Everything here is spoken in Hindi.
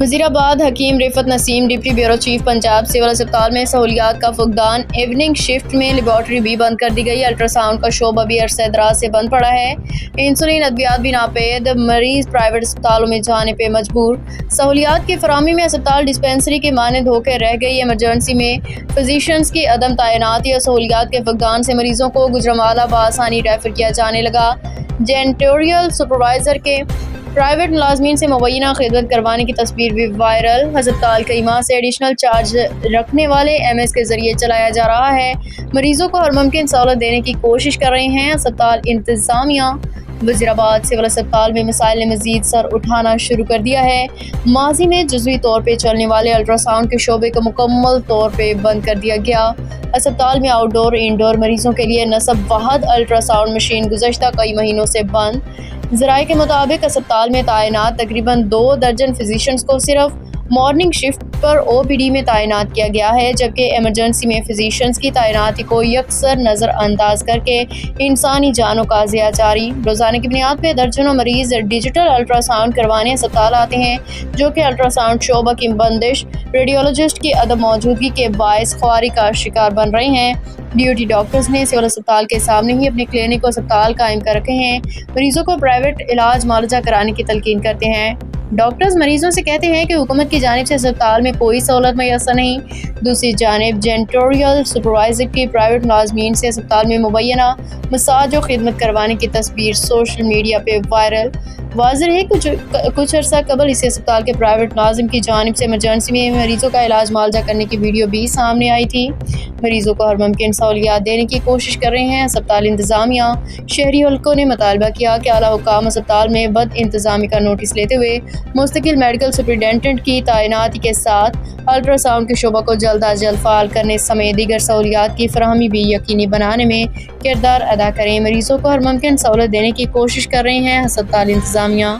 Wazirabad Hakim Rifat Naseem deputy bureau chief Punjab civil अस्पताल में सहूलियात का फुकदान। इवनिंग शिफ्ट में लेबॉर्ट्री भी बंद कर दी गई। अल्ट्रासाउंड का शोबा भी अरसे दराज से बंद पड़ा है। इंसुलिन अद्वियात भी नापेद, मरीज प्राइवेट अस्पतालों में जाने पे मजबूर। सहूलियात की फराहमी में अस्पताल डिस्पेंसरी के मानद होकर रह गई। इमरजेंसी में फिजिशियंस की अदम तैनाती और सहूलियात के फुकदान से मरीजों को गुजरांवाला बआसानी रेफर किया जाने लगा। जेंटोरियल सुपरवाइजर के प्राइवेट मुलाजमीन से मुबैना खिदमत करवाने की तस्वीर भी वायरल। अस्पताल कई माह से एडिशनल चार्ज रखने वाले MS के जरिए चलाया जा रहा है। मरीजों को हर मुमकिन सहूलत देने की कोशिश कर रहे हैं अस्पताल इंतजामिया। वज़ीराबाद सिविल अस्पताल में मसाइल ने मजीद सर उठाना शुरू कर दिया है। माजी में जुज़वी तौर पर चलने वाले अल्ट्रासाउंड के शोबे को मुकम्मल तौर पर बंद कर दिया गया। अस्पताल में आउटडोर इंडोर मरीजों के लिए नस्ब वाहद अल्ट्रासाउंड मशीन गुज़श्ता कई महीनों से बंद। ज़राए के मुताबिक अस्पताल में तैनात तकरीबन 2 दर्जन फिजिशियंस को सिर्फ मॉर्निंग शिफ्ट पर OPD में तैनात किया गया है, जबकि इमरजेंसी में फिजिशियंस की तैनाती को यकसर नज़रअंदाज करके इंसानी जानों का ज़िया जारी। रोज़ाना की बुनियाद पर दर्जनों मरीज डिजिटल अल्ट्रासाउंड करवाने अस्पताल आते हैं, जो कि अल्ट्रासाउंड शोबा की बंदिश, रेडियोलॉजिस्ट की अदम मौजूदगी के बायस ख्वारी का शिकार बन रहे हैं। ड्यूटी डॉक्टर्स ने सिविल अस्पताल के सामने ही अपने क्लिनिक और अस्पताल कायम कर रखे हैं। मरीजों को प्राइवेट इलाज मुआवजा कराने की तलकीन करते हैं। डॉक्टर्स मरीजों से कहते हैं कि हुकूमत की जानिब से अस्पताल में कोई सहूलत मैसर नहीं। दूसरी जानिब जेंटोरियल सुपरवाइजर की प्राइवेट मुलाजमीन से अस्पताल में मुबैना मसाज और खिदमत करवाने की तस्वीर सोशल मीडिया पे वायरल। वाज़ेह है कुछ अर्सा कबल इसी अस्पताल के प्राइवेट मुलाजिम की जानिब से इमरजेंसी में मरीजों का इलाज मुआवजा करने की वीडियो भी सामने आई थी। मरीजों को हर मुमकिन सहूलियात देने की कोशिश कर रहे हैं अस्पताल इंतजामिया। शहरी हल्कों ने मुतालबा किया कि आला हुकाम अस्पताल में बद इंतजामी का नोटिस लेते हुए मुस्तकिल मेडिकल सुपरिटेंडेंट की तैनाती के साथ अल्ट्रासाउंड के शोबा को जल्द अज जल्द फ़ाल करने समेत दीगर सहूलियात की फराहमी भी यकीनी बनाने में किरदार अदा करें। मरीजों को हर मुमकिन सहूलत देने की कोशिश कर रहे हैं अस्पताल इंतजामिया।